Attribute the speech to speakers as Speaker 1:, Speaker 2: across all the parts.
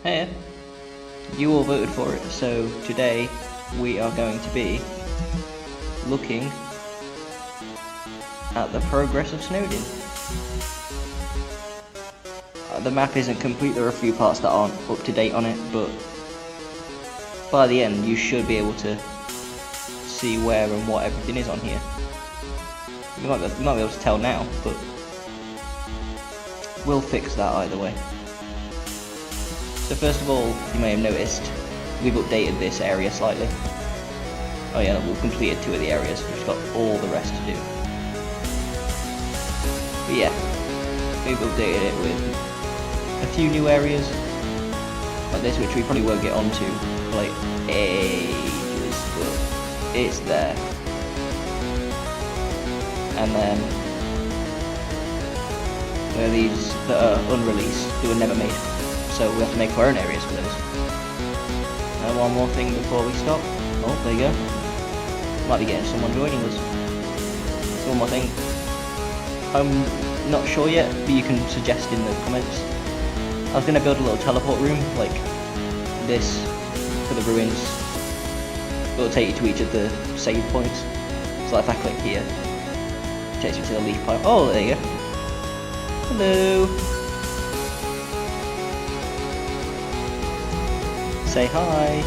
Speaker 1: Hey, you all voted for it, so today we are going to be looking at the progress of Snowdin. The map isn't complete, there are a few parts that aren't up to date on it, but by the end you should be able to see where and what everything is on here. You might be able to tell now, but we'll fix that either way. So first of all, you may have noticed, we've updated this area slightly. Oh yeah, we've completed 2 of the areas, we've got all the rest to do. But yeah, we've updated it with a few new areas, like this, which we probably won't get onto for like ages, but it's there. And then there are these that are unreleased, who were never made. So we have to make our own areas for those. And one more thing before we stop. Oh, there you go. Might be getting someone joining us. So one more thing. I'm not sure yet, but you can suggest in the comments. I was going to build a little teleport room, like this, for the ruins. It'll take you to each of the save points. So if I click here, it takes me to the leaf pile. Oh, there you go. Hello. Say hi.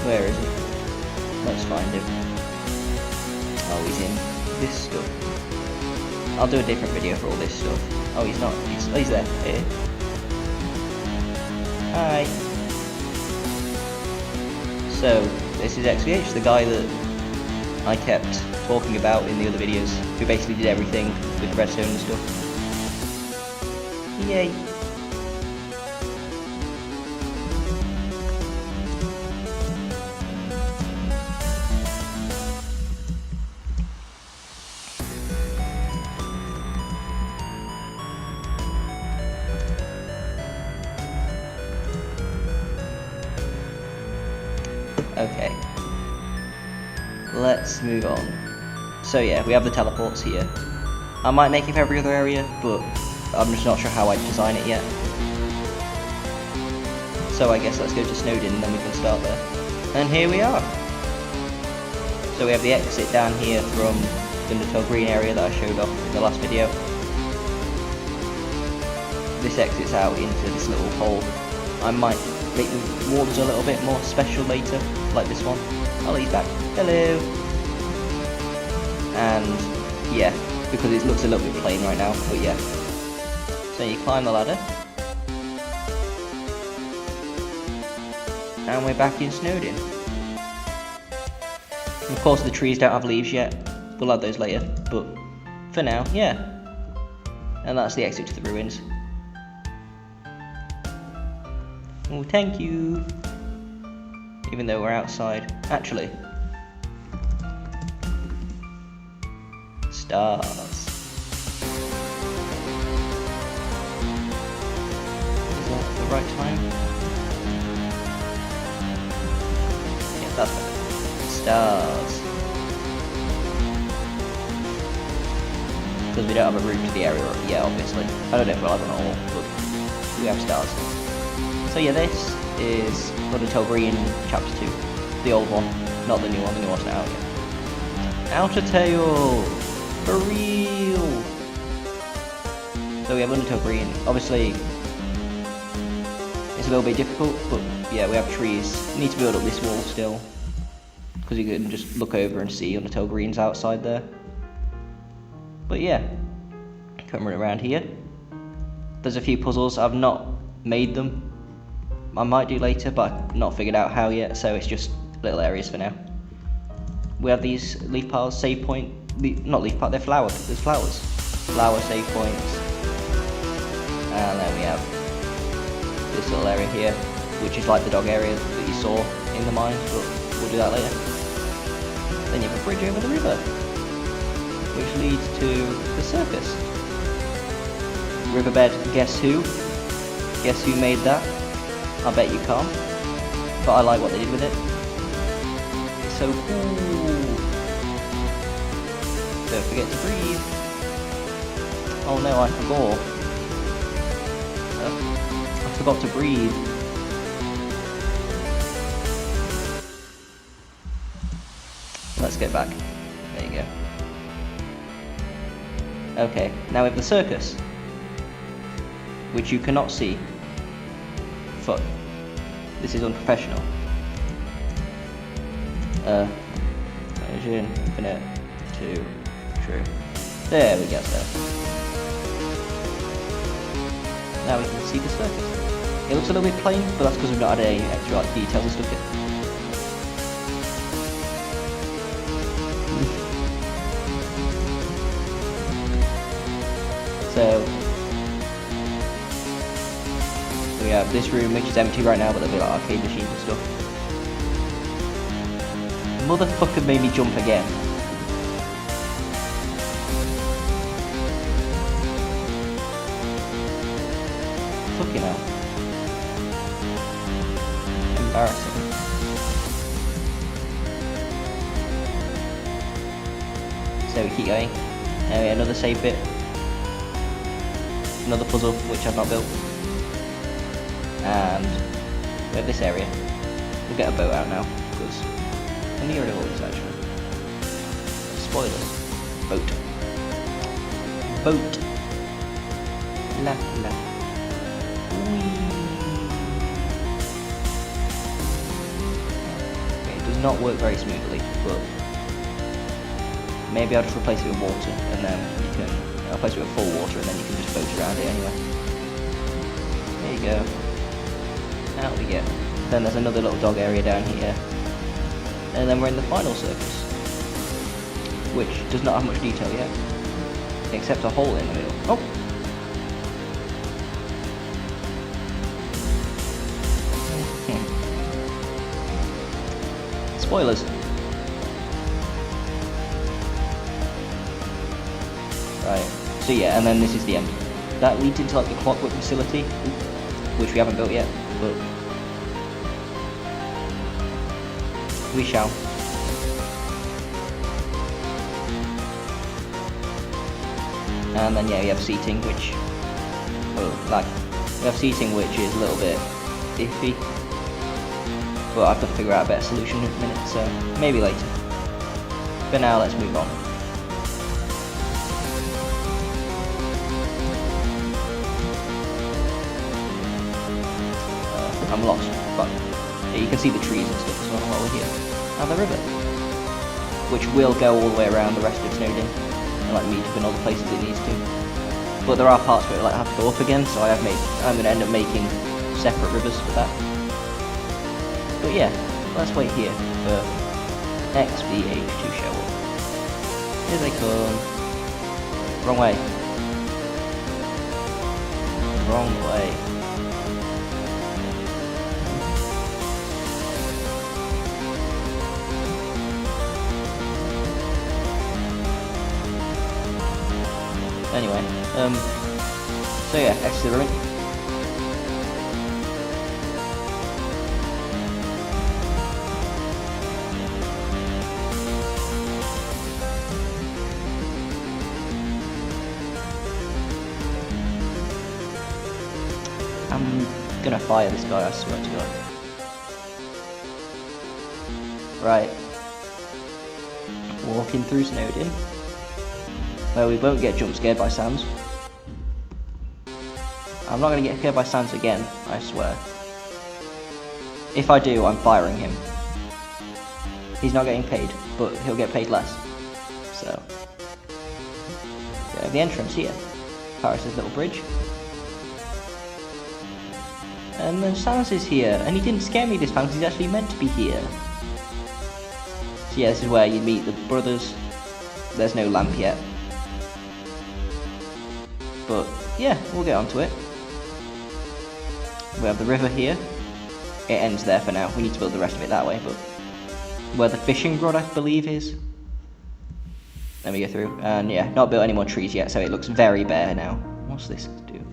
Speaker 1: Where is he? Let's find him. Oh, he's in this stuff. I'll do a different video for all this stuff. Oh, he's not. He's there. Here. Hi. So, this is XVH, the guy that I kept talking about in the other videos, who basically did everything with redstone and stuff. Yay! Okay. Let's move on. So yeah, we have the teleports here. I might make it for every other area, but I'm just not sure how I'd design it yet. So I guess let's go to Snowdin and then we can start there. And here we are. So we have the exit down here from the Undertale Green area that I showed off in the last video. This exits out into this little hole. I might make the walls a little bit more special later, like this one. Oh, he's back. Hello. And yeah, because it looks a little bit plain right now, but yeah. So you climb the ladder. And we're back in Snowdin. Of course the trees don't have leaves yet. We'll add those later, but for now, yeah. And that's the exit to the ruins. Oh, thank you. Even though we're outside. Actually. Stars. Is that the right time? Yeah, that's better. Stars. Because we don't have a route to the area yet, obviously. I don't know if we'll have an all, but we have stars. So yeah, this is Undertale Green Chapter 2. The old one, not the new one. The new one's not out yet. Outer Tail! For real! So we have Undertale Green. Obviously, it's a little bit difficult, but yeah, we have trees. We need to build up this wall still, because you can just look over and see Undertale Green's outside there. But yeah, come around here. There's a few puzzles. I've not made them. I might do later, but I've not figured out how yet, so it's just little areas for now. We have these leaf piles, save point, not leaf piles, they're flowers, there's flowers. Flower save points. And then we have this little area here, which is like the dog area that you saw in the mine, but we'll do that later. Then you have a bridge over the river, which leads to the circus. Riverbed, guess who? Guess who made that? I bet you can't. But I like what they did with it. so cool. Don't forget to breathe. Oh no, I forgot. I forgot to breathe. Let's get back. There you go. Okay, now we have the circus, which you cannot see. Fuck. This is unprofessional. Infinite to true. There we go. Now we can see the circus. It looks a little bit plain, but that's because we've not had any extra details and stuff yet. So we have this room which is empty right now, but there'll be like arcade machines and stuff. Motherfucker made me jump again. Fucking hell. Embarrassing. So we keep going. Now we have another save bit. Another puzzle which I've not built. And we have this area. We'll get a boat out now, because I'm near it all this actually. Spoilers. Boat. Boat. La la. Whee. Okay, it does not work very smoothly, but maybe I'll just replace it with water, and then you can replace it with full water, and then you can just boat around it anyway. There you go. Out we get. Then there's another little dog area down here. And then we're in the final circus, which does not have much detail yet, except a hole in the middle. Oh! Spoilers. Right, so yeah, and then this is the end. That leads into like the clockwork facility, which we haven't built yet, but we shall. And then yeah, we have seating, which, we have seating which is a little bit iffy, but I've got to figure out a better solution in a minute, so maybe later. But now let's move on. I'm lost, but yeah, you can see the trees and stuff as well while we're here. And the river, which will go all the way around the rest of Snowdin and like meet up in all the places it needs to. But there are parts where it like have to go up again, so I'm going to end up making separate rivers for that. But yeah, let's wait here for XVH to show up. Here they come. Wrong way. Wrong way. Anyway, so yeah, exit the ruin. I'm gonna fire this guy, I swear to God. Right. Walking through Snowdin. Well, we won't get jump scared by Sans. I'm not going to get scared by Sans again, I swear. If I do, I'm firing him. He's not getting paid, but he'll get paid less. So, yeah, the entrance here. Paris' little bridge. And then Sans is here, and he didn't scare me this time because he's actually meant to be here. So yeah, this is where you meet the brothers. There's no lamp yet. But yeah, we'll get onto it. We have the river here. It ends there for now. We need to build the rest of it that way, but where the fishing rod I believe is. Let me go through. And yeah, not built any more trees yet, so it looks very bare now. What's this do?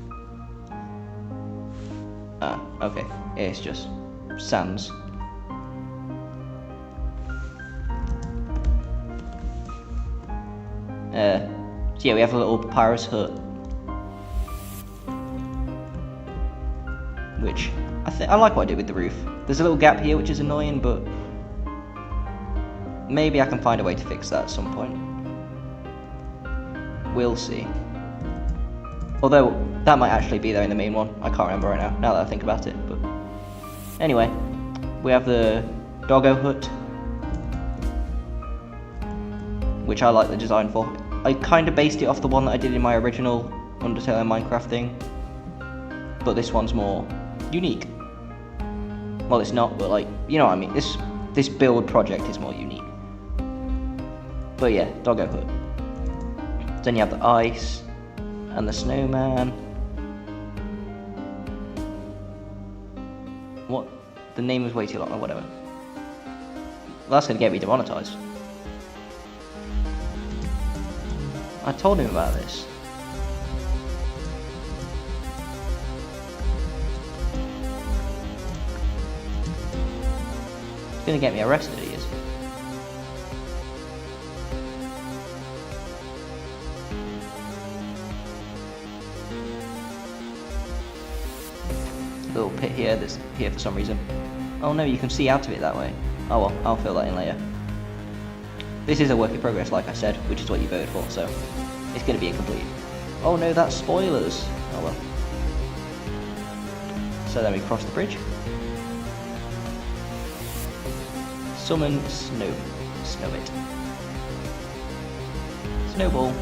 Speaker 1: Ah, okay. It's just sands. So yeah, we have a little papyrus hut, which I like what I did with the roof. There's a little gap here which is annoying, but maybe I can find a way to fix that at some point. We'll see. Although that might actually be there in the main one. I can't remember right now that I think about it. But anyway, we have the doggo hut, which I like the design for. I kind of based it off the one that I did in my original Undertale and Minecraft thing, but this one's more unique. Well, it's not, but like, you know what I mean. This build project is more unique. But yeah, doggo hut. Then you have the ice and the snowman. What? The name was way too long or whatever. Well, that's gonna get me demonetized. I told him about this. It's gonna get me arrested, he is. Little pit here that's here for some reason. Oh no, you can see out of it that way. Oh well, I'll fill that in later. This is a work in progress, like I said, which is what you voted for, so it's going to be incomplete. Oh no, that's spoilers. Oh well. So then we cross the bridge. Summon Snow it. Snowball.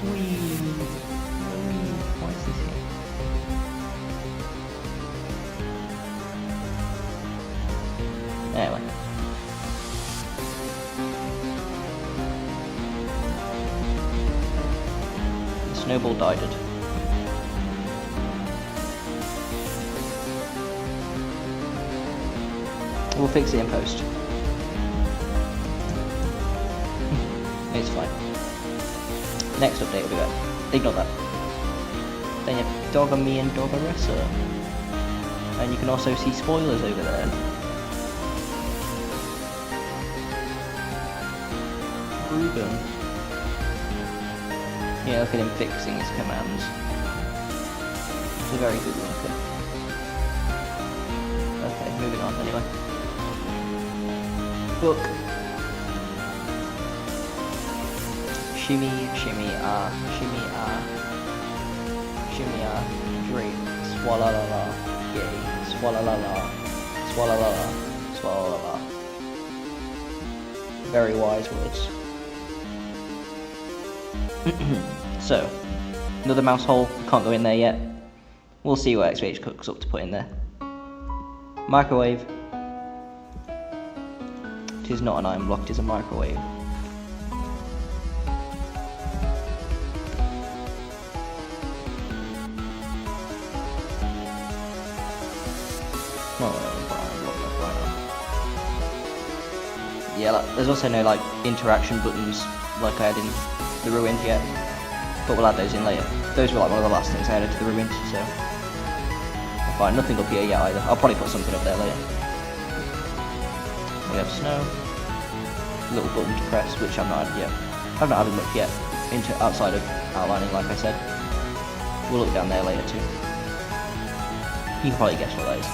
Speaker 1: Whee. Why is this here? Anyway. The snowball died. We'll fix it in post. It's fine. Next update will be better. Ignore that. Then you have Dogami and Dogaressa. And you can also see spoilers over there. Ruben. Yeah, look at him fixing his commands. It's a very good worker. Okay, moving on anyway. Book. Shimmy, shimmy, shimmy, shimmy, drink, swalla la la, yay, swalla la la, swalla la la, swalla la la. Very wise words. So, another mouse hole, can't go in there yet. We'll see what XVH cooks up to put in there. Microwave. It is not an iron block, it is a microwave. Yeah, there's also no like interaction buttons like I had in the ruins yet, but we'll add those in later. Those were like one of the last things I added to the ruins, so fine. Nothing up here yet either. I'll probably put something up there later. We have snow, little button to press, which I've not added yet. I've not added much yet into outside of outlining, like I said. We'll look down there later too. You can probably guess what that is.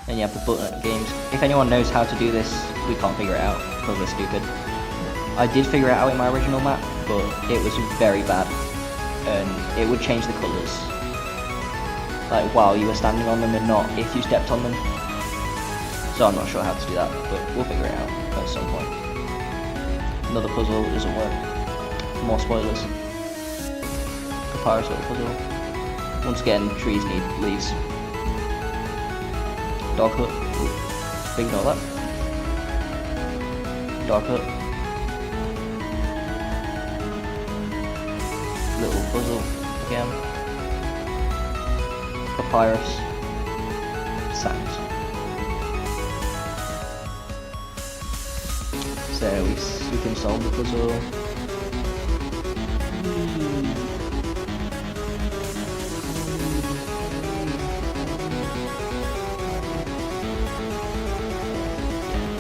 Speaker 1: Then you have the button at games. If anyone knows how to do this, we can't figure it out because we're stupid. I did figure it out in my original map, but it was very bad, and it would change the colours, like while you were standing on them and not if you stepped on them. So I'm not sure how to do that, but we'll figure it out at some point. Another puzzle that doesn't work. More spoilers. Papyrus little puzzle. Once again, trees need leaves. Dog hut. Ooh. Ignore that. Dog hut. Little puzzle again. Papyrus. Sand. So we can solve the puzzle.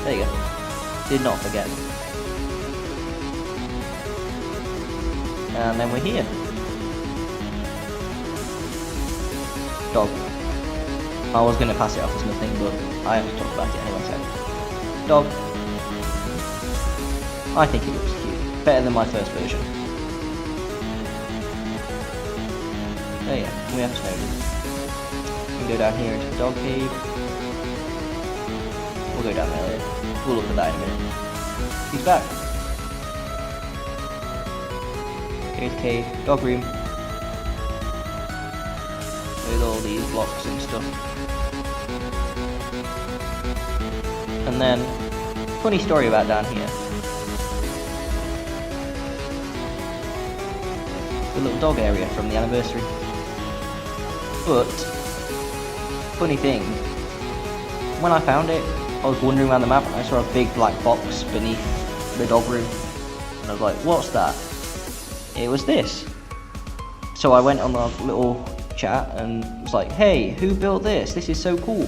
Speaker 1: There you go. Did not forget. And then we're here. Dog. I was going to pass it off as nothing, but I have to talk about it anyway, so. Dog. I think it looks cute. Better than my first version. Oh yeah, we have Snowdin. We can go down here into the dog cave. We'll go down there later. We'll look at that in a minute. He's back. Here's the cave, dog room. With all these blocks and stuff. And then, funny story about down here. The little dog area from the anniversary. But, funny thing, when I found it, I was wandering around the map and I saw a big black box beneath the dog room. And I was like, what's that? It was this. So I went on the little chat and was like, hey, who built this? This is so cool.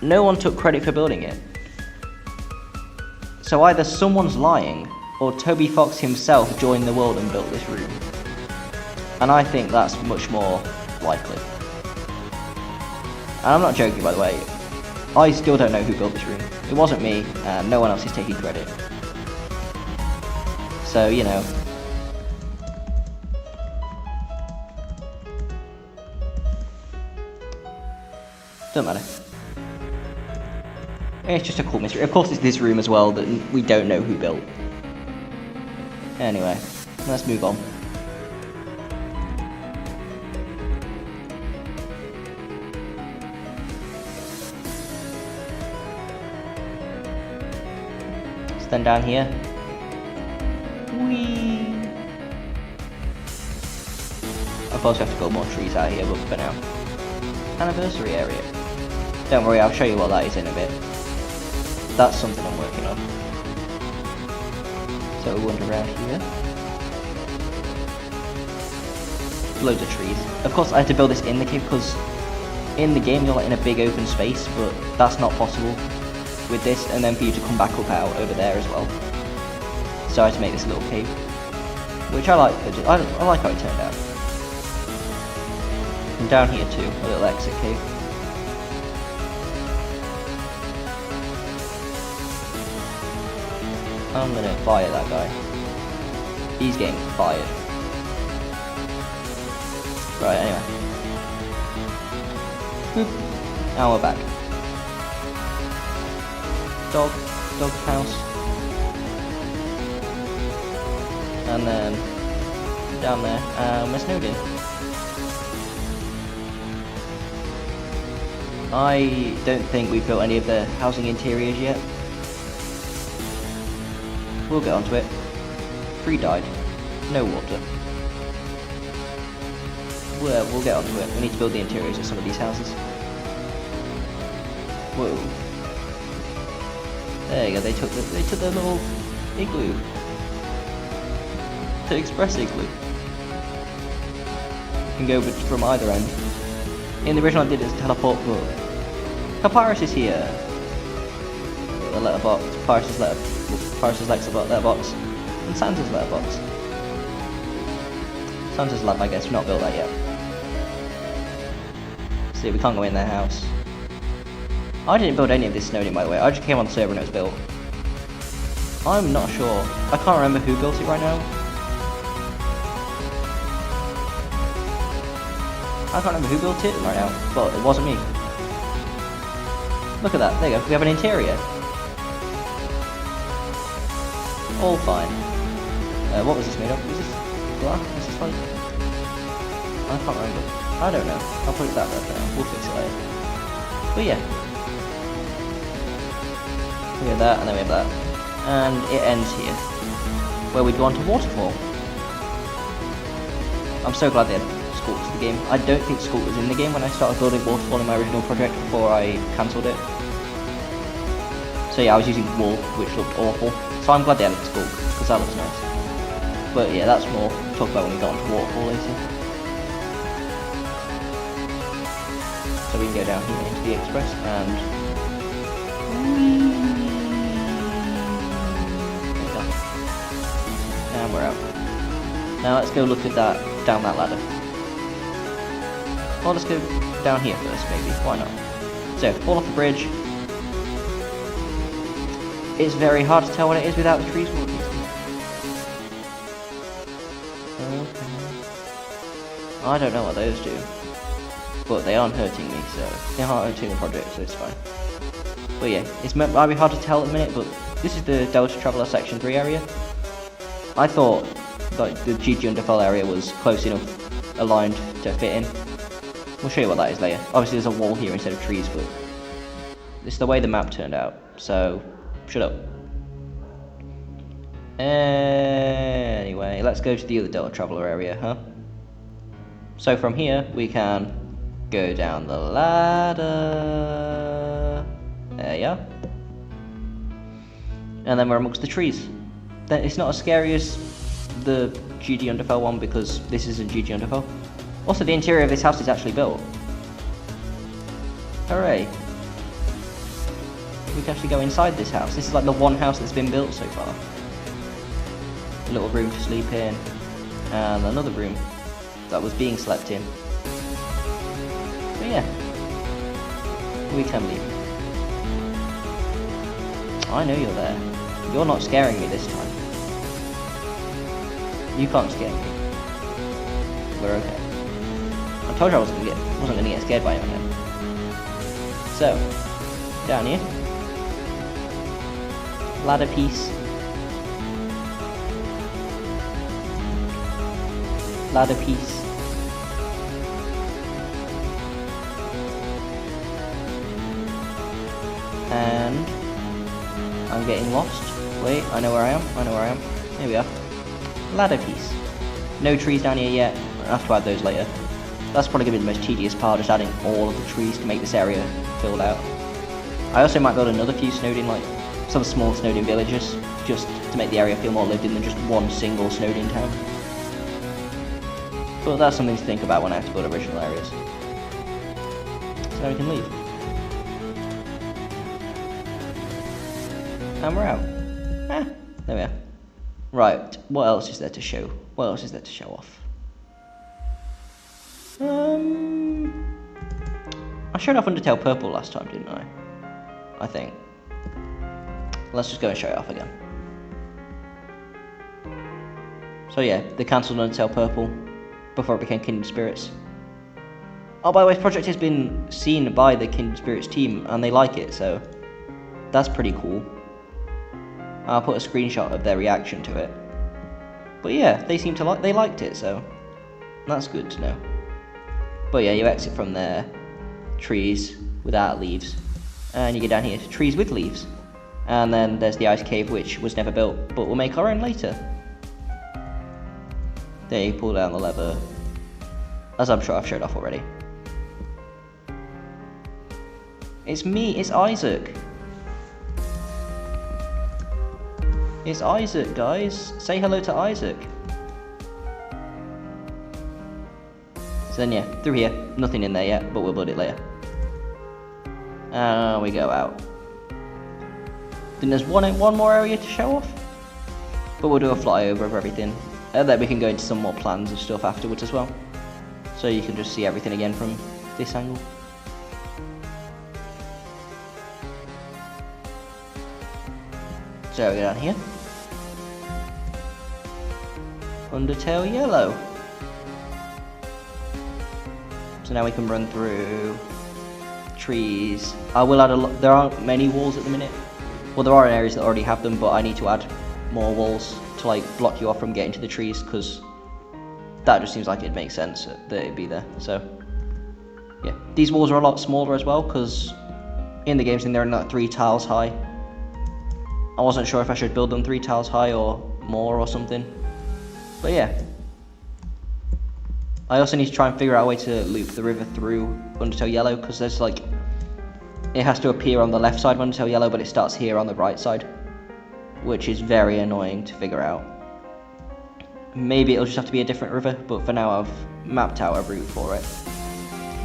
Speaker 1: No one took credit for building it. So either someone's lying, or Toby Fox himself joined the world and built this room. And I think that's much more likely. And I'm not joking, by the way. I still don't know who built this room. It wasn't me, and no one else is taking credit. So, you know. Doesn't matter. It's just a cool mystery. Of course it's this room as well that we don't know who built. Anyway, let's move on. So then down here. Whee! Of course we have to build more trees out here, but for now. Anniversary area. Don't worry, I'll show you what that is in a bit. That's something I'm working on. So we wander around here. Loads of trees. Of course I had to build this in the cave because in the game you're like in a big open space, but that's not possible with this, and then for you to come back up out over there as well. So I had to make this little cave, which I like. I like how it turned out. And down here too, a little exit cave. I'm gonna fire that guy. He's getting fired. Right, anyway. Boop. Now we're back. Dog's house. And then down there, we're Snowdin. I don't think we've built any of the housing interiors yet. We'll get onto it. 3 died. No water. We'll get onto it. We need to build the interiors of some of these houses. Whoa. There you go, they took the little igloo. The express igloo. You can go from either end. In the original I did it as teleport, but Papyrus is here. The letterbox, Papyrus's letterbox, and Santa's letterbox. Santa's lab, I guess, we've not built that yet. See, we can't go in their house. I didn't build any of this Snowdin, by the way. I just came on the server and it was built. I'm not sure. I can't remember who built it right now. I can't remember who built it right now, but it wasn't me. Look at that. There you go. We have an interior. All fine. What was this made of? Was this glass? Was this like... I can't remember. I don't know. I'll put it that right there. We'll fix it later. But yeah. We have that, and then we have that. And it ends here. Where we go on to Waterfall. I'm so glad they had Skulk to the game. I don't think Skulk was in the game when I started building Waterfall in my original project before I cancelled it. So yeah, I was using wool, which looked awful. So I'm glad they added Skulk, because that looks nice. But yeah, that's more to talk about when we go on to Waterfall later. So we can go down here into the express and... And we're out. Now let's go look at that, down that ladder. Or let's go down here first, maybe. Why not? So, fall off the bridge. It's very hard to tell what it is without the trees walking. Okay. I don't know what those do. But they aren't hurting me, so they aren't hurting the project, so it's fine. But yeah, it might be hard to tell at the minute, but this is the Delta Traveller Section 3 area. I thought like the GG Underfell area was close enough aligned to fit in. We'll show you what that is later. Obviously there's a wall here instead of trees, but it's the way the map turned out, so shut up. Anyway, let's go to the other Delta Traveller area, huh? So from here, we can go down the ladder. There you are. And then we're amongst the trees. It's not as scary as the GG Underfell one because this isn't GG Underfell. Also, the interior of this house is actually built. Hooray. We can actually go inside this house. This is like the one house that's been built so far. A little room to sleep in. And another room that was being slept in. But yeah. We can leave. I know you're there. You're not scaring me this time. You can't scare me. We're okay. I told you I wasn't gonna get scared by anyone. So, down here. Ladder piece. Ladder piece. And I'm getting lost. Wait, I know where I am. Here we are. Ladder piece. No trees down here yet. I'll have to add those later. That's probably going to be the most tedious part, just adding all of the trees to make this area filled out. I also might build another few Snowdin, like some small Snowdin villages, just to make the area feel more lived in than just one single Snowdin town. But that's something to think about when I have to build original areas. So now we can leave. And we're out. There we are. Right, what else is there to show? What else is there to show off? I showed off Undertale Purple last time, didn't I? I think. Let's just go and show it off again. So yeah, they cancelled Undertale Purple before it became Kindred Spirits. Oh, by the way, this project has been seen by the Kindred Spirits team, and they like it, so that's pretty cool. I'll put a screenshot of their reaction to it. But yeah, they seem to they liked it, so that's good to know. But yeah, you exit from there, trees without leaves, and you get down here to trees with leaves. And then there's the ice cave, which was never built, but we'll make our own later. There you pull down the lever, as I'm sure I've showed off already. It's me, it's Isaac. It's Isaac, guys. Say hello to Isaac. So then yeah, through here, nothing in there yet, but we'll build it later. And we go out. Then there's one more area to show off, but we'll do a flyover of everything. And then we can go into some more plans of stuff afterwards as well. So you can just see everything again from this angle. So we go down here. Undertale Yellow. So now we can run through trees. I will add there aren't many walls at the minute. Well, there are areas that already have them, but I need to add more walls to like block you off from getting to the trees, because that just seems like it'd make sense that it'd be there. So yeah, these walls are a lot smaller as well, because in the games they're not 3 tiles high. I wasn't sure if I should build them 3 tiles high or more or something. But yeah. I also need to try and figure out a way to loop the river through Undertale Yellow, because there's like, it has to appear on the left side of Undertale Yellow, but it starts here on the right side, which is very annoying to figure out. Maybe it'll just have to be a different river, but for now I've mapped out a route for it.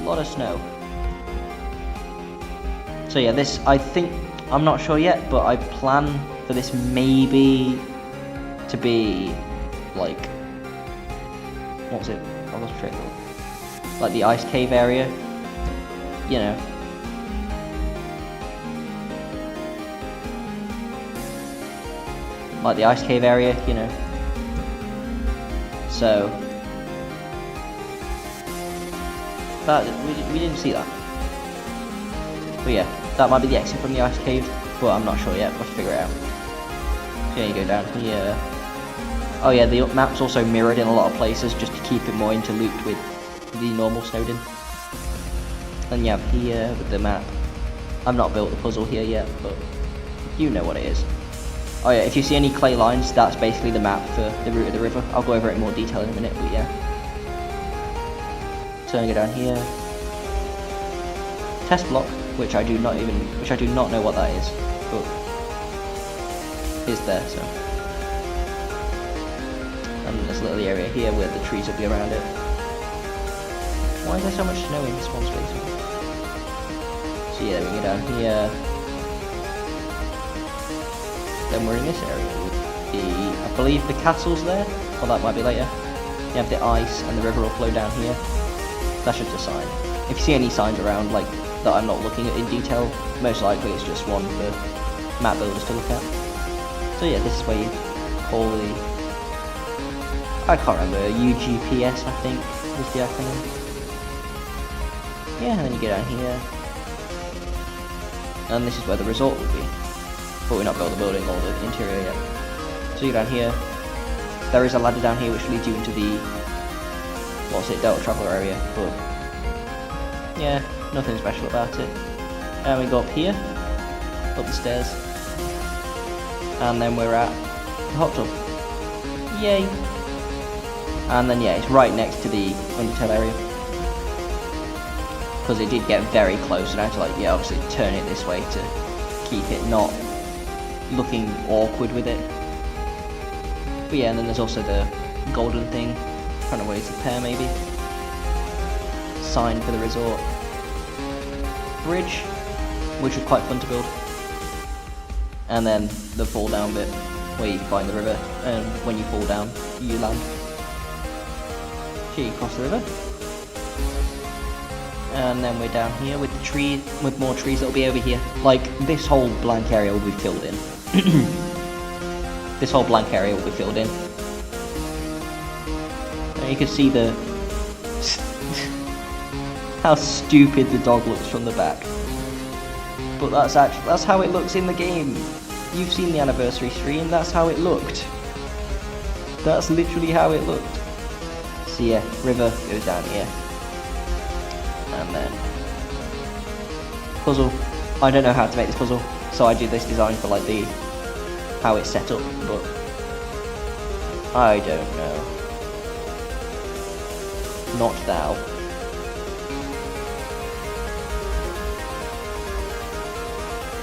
Speaker 1: A lot of snow. So yeah, this, I think, I'm not sure yet, but I plan for this maybe to be like, what's it? I lost track of it. Like the ice cave area, you know. Like the ice cave area, you know. So that we didn't see that. But yeah, that might be the exit from the ice cave, but I'm not sure yet. We'll have to figure it out. So yeah, you go down here. Oh yeah, the map's also mirrored in a lot of places just to keep it more interlooped with the normal Snowdin. And you have here with the map. I've not built the puzzle here yet, but you know what it is. Oh yeah, if you see any clay lines, that's basically the map for the route of the river. I'll go over it in more detail in a minute, but yeah. So I go down here. Test block, which I do not know what that is, but it's there, so. And there's a little area here where the trees will be around it. Why is there so much snow in this one space? So yeah, we go down here. Then we're in this area with I believe the castle's there, or that might be later. You have the ice and the river will flow down here. That's just a sign. If you see any signs around, like, that I'm not looking at in detail, most likely it's just one for map builders to look at. So yeah, this is where you call the, I can't remember, UGPS I think was the acronym. Yeah, and then you get down here. And this is where the resort will be. But we're not built the building or the interior yet. So you go down here. There is a ladder down here which leads you into the, Delta Traveler area, but yeah, nothing special about it. And we go up here, up the stairs, and then we're at the hot tub. Yay! And then yeah, it's right next to the Undertale area. Because it did get very close, and I had to obviously turn it this way to keep it not looking awkward with it. But yeah, and then there's also the golden thing. I don't know what it's, a pair maybe. Sign for the resort. Bridge, which was quite fun to build. And then the fall down bit, where you find the river, and when you fall down, you land. So you cross the river. And then we're down here with the tree, with more trees that'll be over here. Like, this whole blank area will be filled in. This whole blank area will be filled in. And you can see the how stupid the dog looks from the back. But that's how it looks in the game. You've seen the anniversary stream, that's how it looked. That's literally how it looked. So yeah, river goes down here. And then puzzle. I don't know how to make this puzzle, so I do this design for like the how it's set up, but I don't know. Not thou.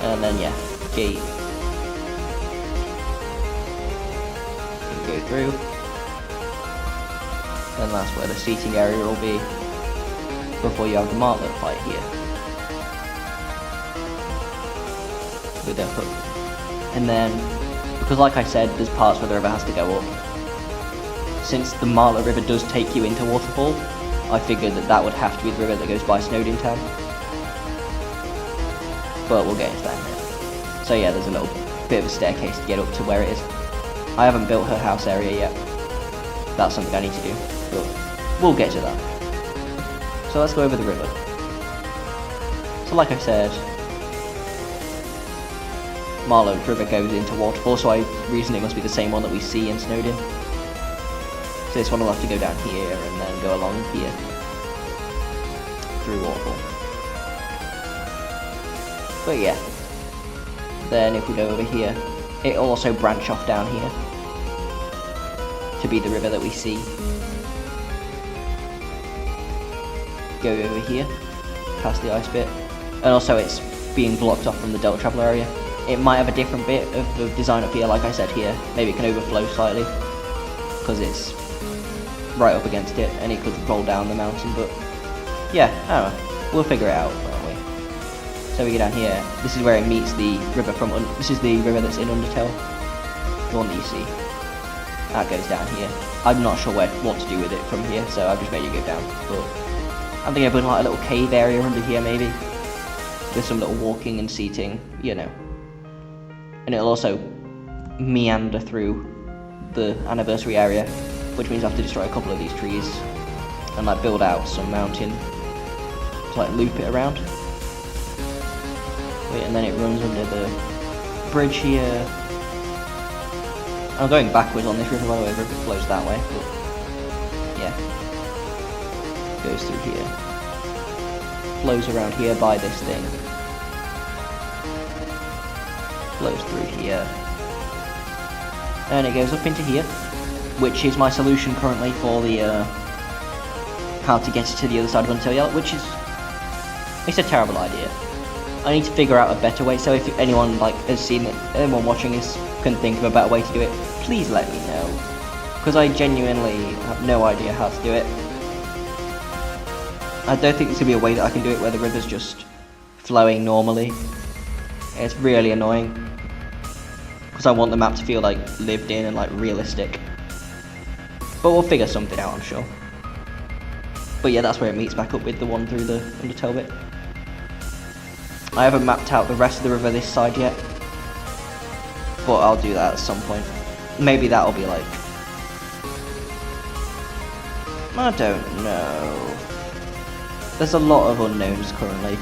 Speaker 1: And then yeah, gate. You go through. And that's where the seating area will be before you have the martlet fight here. With their hook. And then, because like I said, there's parts where the river has to go up. Since the Martlet River does take you into Waterfall, I figured that would have to be the river that goes by Snowdin Town. But we'll get into that in a minute. So yeah, there's a little bit of a staircase to get up to where it is. I haven't built her house area yet. That's something I need to do, but we'll get to that. So let's go over the river. So like I said, Martlet River goes into Waterfall, so I reason it must be the same one that we see in Snowdin. So this one will have to go down here and then go along here through Waterfall. But yeah, then if we go over here, it'll also branch off down here to be the river that we see. Go over here, past the ice bit, and also it's being blocked off from the Delta Traveler area. It might have a different bit of the design up here, like I said here. Maybe it can overflow slightly, because it's right up against it, and it could roll down the mountain, but yeah, I don't know. We'll figure it out, won't we? So we go down here. This is where it meets the river from, this is the river that's in Undertale, the one that you see. that goes down here. I'm not sure what to do with it from here, so I've just made it go down. But I'm thinking of putting like a little cave area under here maybe, with some little walking and seating, you know. And it'll also meander through the anniversary area, which means I have to destroy a couple of these trees and like build out some mountain to like loop it around. Wait, and then it runs under the bridge here. I'm going backwards on this river, by the way, the river flows that way, but yeah. Goes through here. Flows around here by this thing. Flows through here. And it goes up into here, which is my solution currently for the, how to get to the other side of Yall, which is, it's a terrible idea. I need to figure out a better way, so if anyone like has seen it, anyone watching this can think of a better way to do it, please let me know, because I genuinely have no idea how to do it. I don't think there's going to be a way that I can do it where the river's just flowing normally. It's really annoying, because I want the map to feel like lived in and like realistic. But we'll figure something out, I'm sure. But yeah, that's where it meets back up with the one through the Undertale bit. I haven't mapped out the rest of the river this side yet, but I'll do that at some point. Maybe that'll be like, I don't know. There's a lot of unknowns currently,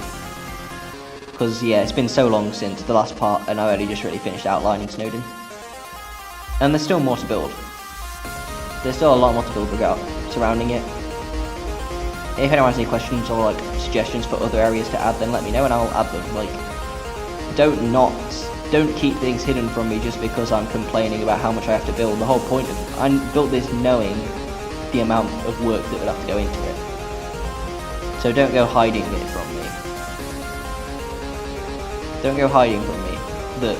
Speaker 1: because yeah, it's been so long since the last part, and I only just really finished outlining Snowdin. And there's still more to build. There's still a lot more to build surrounding it. If anyone has any questions or like suggestions for other areas to add, then let me know and I'll add them. Like, don't keep things hidden from me just because I'm complaining about how much I have to build. The whole point of I built this knowing the amount of work that would have to go into it. So don't go hiding it from me. Don't go hiding from me that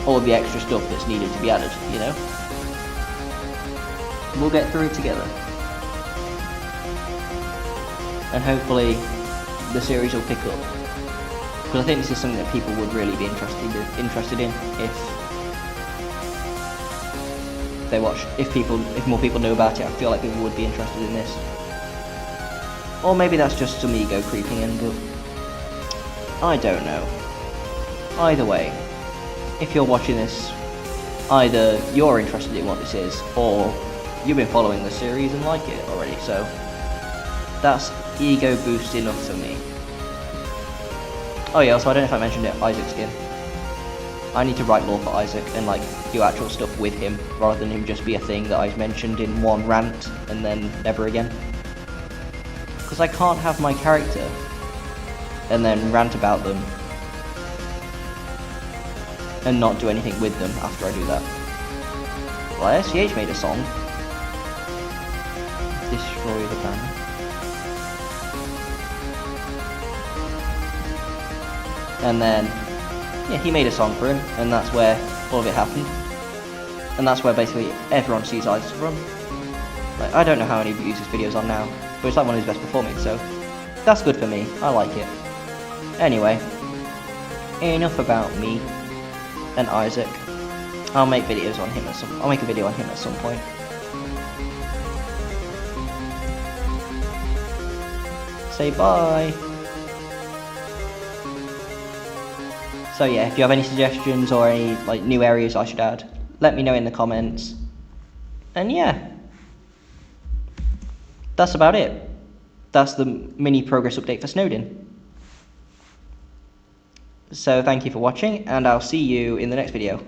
Speaker 1: all of the extra stuff that's needed to be added, you know? We'll get through it together. And hopefully the series will pick up, because I think this is something that people would really be interested in if they watch. If more people know about it, I feel like people would be interested in this. Or maybe that's just some ego creeping in, but I don't know. Either way, if you're watching this, either you're interested in what this is, or you've been following the series and like it already, so that's ego boost enough for me. Oh yeah, also I don't know if I mentioned it, Isaac skin. I need to write lore for Isaac and like do actual stuff with him, rather than him just be a thing that I've mentioned in one rant and then never again. Because I can't have my character and then rant about them and not do anything with them after I do that. Well, SCH made a song. Destroy the planet. And then, yeah, he made a song for him, and that's where all of it happened. And that's where basically everyone sees Isaac from. Like, I don't know how many views this video's on now, but it's like one of his best performing, so that's good for me. I like it. Anyway, enough about me and Isaac. I'll make videos on him I'll make a video on him at some point. Say bye. So yeah, if you have any suggestions or any like new areas I should add, let me know in the comments. And yeah, that's about it. That's the mini progress update for Snowdin. So thank you for watching, and I'll see you in the next video.